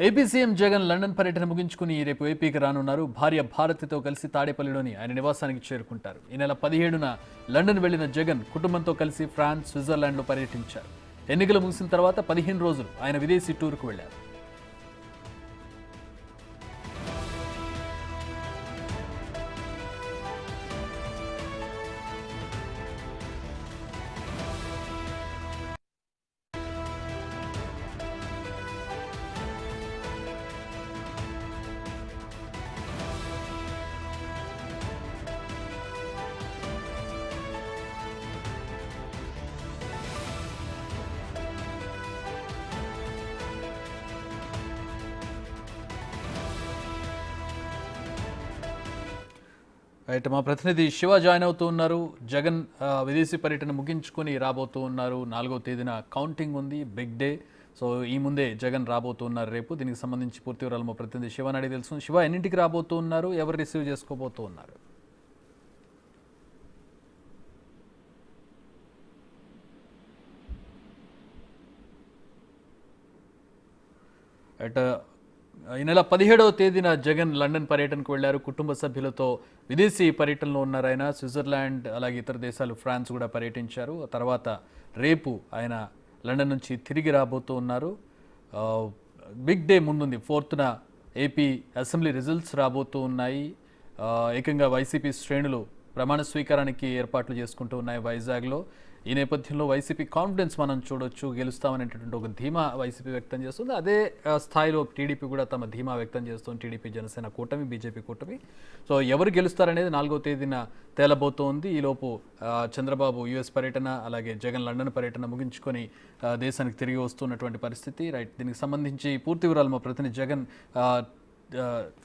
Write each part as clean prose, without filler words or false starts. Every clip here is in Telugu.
ఏపీ సీఎం జగన్ లండన్ పర్యటన ముగించుకుని రేపు ఏపీకి రానున్నారు. భార్య భారతితో కలిసి తాడేపల్లిలోని ఆయన నివాసానికి చేరుకుంటారు. ఈ నెల 17న లండన్ వెళ్లిన జగన్ కుటుంబంతో కలిసి ఫ్రాన్స్, స్విట్జర్లాండ్లో పర్యటించారు. ఎన్నికలు ముగిసిన తర్వాత 15 రోజులు ఆయన విదేశీ టూర్కు వెళ్లారు. రైట్, మా ప్రతినిధి శివ జాయిన్ అవుతూ ఉన్నారు. జగన్ విదేశీ పర్యటన ముగించుకొని రాబోతూ ఉన్నారు. 4వ తేదీన కౌంటింగ్ ఉంది, బిగ్ డే. సో ఈ ముందే జగన్ రాబోతూ ఉన్నారు రేపు. దీనికి సంబంధించి పూర్తి వివరాలు మా ప్రతినిధి శివ అడిగి తెలుసు. శివ, ఎన్నింటికి రాబోతూ ఉన్నారు? ఎవరు రిసీవ్ చేసుకోబోతూ ఉన్నారు? అట్ ఈ నెల 17వ తేదీన జగన్ లండన్ పర్యటనకు వెళ్లారు. కుటుంబ సభ్యులతో విదేశీ పర్యటనలో ఉన్నారు ఆయన. స్విట్జర్లాండ్ అలాగే ఇతర దేశాలు, ఫ్రాన్స్ కూడా పర్యటించారు. తర్వాత రేపు ఆయన లండన్ నుంచి తిరిగి రాబోతూ ఉన్నారు. బిగ్ డే ముందుంది. 4న ఏపీ అసెంబ్లీ రిజల్ట్స్ రాబోతూ ఉన్నాయి. ఏకంగా వైసీపీ శ్రేణులు ప్రమాణ స్వీకారానికి ఏర్పాట్లు చేసుకుంటూ ఉన్నాయి వైజాగ్లో. ఈ నేపథ్యంలో వైసీపీ కాన్ఫిడెన్స్ మనం చూడొచ్చు. గెలుస్తామనేటటువంటి ఒక ధీమా వైసీపీ వ్యక్తం చేస్తుంది. అదే స్థాయిలో టీడీపీ కూడా తమ ధీమా వ్యక్తం చేస్తుంది. టీడీపీ, జనసేన కూటమి, బీజేపీ కూటమి. సో ఎవరు గెలుస్తారనేది 4వ తేదీన తేలబోతోంది. ఈలోపు చంద్రబాబు యుఎస్ పర్యటన, అలాగే జగన్ లండన్ పర్యటన ముగించుకొని దేశానికి తిరిగి వస్తున్నటువంటి పరిస్థితి. రైట్, దీనికి సంబంధించి పూర్తి వివరాలు మా ప్రతినిధి జగన్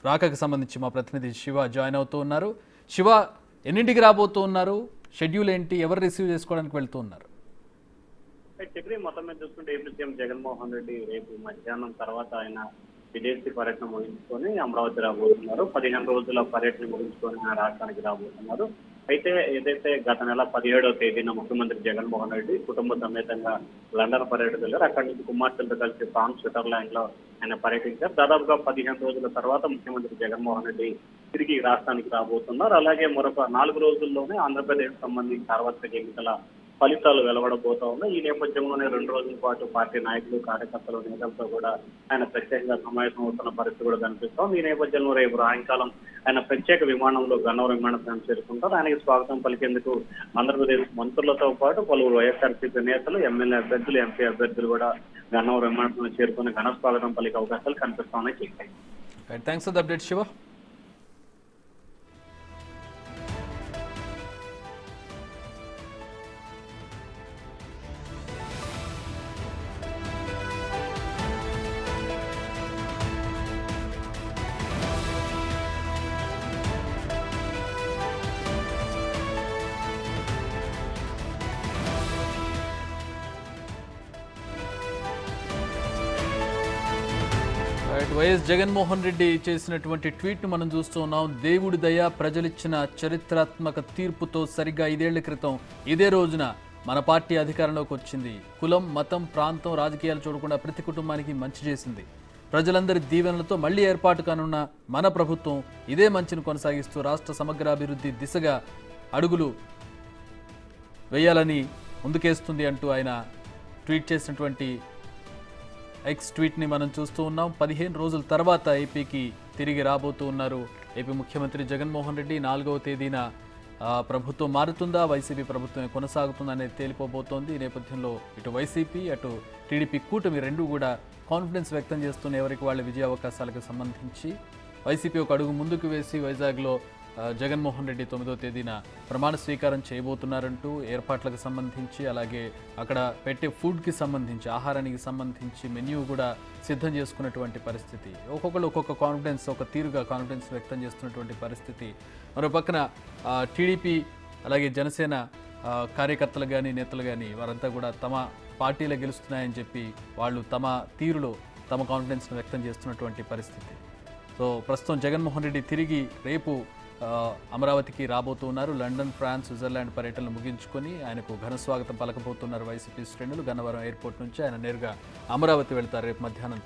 రాకకు సంబంధించి మా ప్రతినిధి శివ జాయిన్ అవుతూ ఉన్నారు. శివ, ఎన్నింటికి రాబోతూ ఉన్నారు? షెడ్యూల్ ఏంటి? ఎవరు రిసీవ్ చేసుకోవడానికి వెళ్తూ ఉన్నారు? మొత్తం మీద చూసుకుంటే ఏపీ సీఎం జగన్మోహన్ రెడ్డి రేపు మధ్యాహ్నం తర్వాత ఆయన విదేశీ పర్యటన ముగించుకొని అమరావతి రాబోతున్నారు. 15 రోజుల పర్యటన ముగించుకొని ఆయన రాష్ట్రానికి రాబోతున్నారు. అయితే ఏదైతే గత నెల 17వ తేదీన ముఖ్యమంత్రి జగన్మోహన్ రెడ్డి కుటుంబ సమేతంగా లండన్ పర్యటన వెళ్ళారు. అక్కడి నుంచి కుమార్తెలతో కలిసి ఫ్రాన్స్, స్విట్జర్లాండ్ లో ఆయన పర్యటించారు. దాదాపుగా 15 రోజుల తర్వాత ముఖ్యమంత్రి జగన్మోహన్ రెడ్డి తిరిగి రాష్ట్రానికి రాబోతున్నారు. అలాగే మరొక 4 రోజుల్లోనే ఆంధ్రప్రదేశ్ సంబంధించి సార్వత్రిక ఎన్నికల ఫలితాలు వెలువడబోతా ఉన్నాయి. ఈ నేపథ్యంలోనే 2 రోజుల పాటు పార్టీ నాయకులు, కార్యకర్తలు, నేతలతో కూడా ఆయన ప్రత్యేకంగా సమావేశం అవుతున్న పరిస్థితి కూడా కనిపిస్తాం. ఈ నేపథ్యంలో రేపు సాయంకాలం ఆయన ప్రత్యేక విమానంలో గన్నవరం విమానాశ్రయం చేరుకుంటారు. ఆయనకి స్వాగతం పలికేందుకు ఆంధ్రప్రదేశ్ మంత్రులతో పాటు పలువురు వైఎస్ఆర్సీపీ నేతలు, ఎమ్మెల్యే అభ్యర్థులు, ఎంపీ అభ్యర్థులు కూడా గన్నవరం విమానాశ్రయం చేరుకుని ఘన స్వాగతం పలికే అవకాశాలు కనిపిస్తా ఉన్నాయి. Thanks for the update Shiva. YS Jaganmohan Reddy చేసినటువంటి ట్వీట్ను మనం చూస్తూ ఉన్నాం. దేవుడి దయ, ప్రజలిచ్చిన చరిత్రాత్మక తీర్పుతో సరిగ్గా 5 ఏళ్ల క్రితం ఇదే రోజున మన పార్టీ అధికారంలోకి వచ్చింది. కులం, మతం, ప్రాంతం, రాజకీయాలు చూడకుండా ప్రతి కుటుంబానికి మంచి చేసింది. ప్రజలందరి దీవెనలతో మళ్లీ ఏర్పాటు కానున్న మన ప్రభుత్వం ఇదే మంచిని కొనసాగిస్తూ రాష్ట్ర సమగ్రాభివృద్ధి దిశగా అడుగులు వేయాలని ముందుకేస్తుంది అంటూ ఆయన ట్వీట్ చేసినటువంటి ఎక్స్ ట్వీట్ని మనం చూస్తూ ఉన్నాం. 15 రోజుల తర్వాత ఏపీకి తిరిగి రాబోతూ ఉన్నారు ఏపీ ముఖ్యమంత్రి జగన్మోహన్ రెడ్డి. 4వ తేదీన ప్రభుత్వం మారుతుందా, వైసీపీ ప్రభుత్వం కొనసాగుతుందా అనేది తేలిపోబోతోంది. ఈ నేపథ్యంలో ఇటు వైసీపీ, అటు టీడీపీ కూటమి రెండు కూడా కాన్ఫిడెన్స్ వ్యక్తం చేస్తున్న ఎవరికి వాళ్ళ విజయ అవకాశాలకు సంబంధించి. వైసీపీ ఒక అడుగు ముందుకు వేసి వైజాగ్లో జగన్మోహన్ రెడ్డి 9వ తేదీన ప్రమాణ స్వీకారం చేయబోతున్నారంటూ ఏర్పాట్లకు సంబంధించి, అలాగే అక్కడ పెట్టే ఫుడ్కి సంబంధించి, ఆహారానికి సంబంధించి మెన్యూ కూడా సిద్ధం చేసుకున్నటువంటి పరిస్థితి. ఒక్కొక్కరు ఒక్కొక్క కాన్ఫిడెన్స్, ఒక తీరుగా కాన్ఫిడెన్స్ వ్యక్తం చేస్తున్నటువంటి పరిస్థితి. మరో పక్కన టీడీపీ అలాగే జనసేన కార్యకర్తలు కానీ, నేతలు కానీ వారంతా కూడా తమ పార్టీలో గెలుస్తున్నాయని చెప్పి వాళ్ళు తమ తీరులో తమ కాన్ఫిడెన్స్ను వ్యక్తం చేస్తున్నటువంటి పరిస్థితి. సో ప్రస్తుతం జగన్మోహన్ రెడ్డి తిరిగి రేపు అమరావతికి రాబోతూ ఉన్నారు. లండన్, ఫ్రాన్స్, స్విట్జర్లాండ్ పర్యటనలు ముగించుకొని ఆయనకు ఘన స్వాగతం పలకబోతున్నారు వైసీపీ శ్రేణులు. గన్నవరం ఎయిర్పోర్ట్ నుంచి ఆయన నేరుగా అమరావతి వెళ్తారు రేపు మధ్యాహ్నం.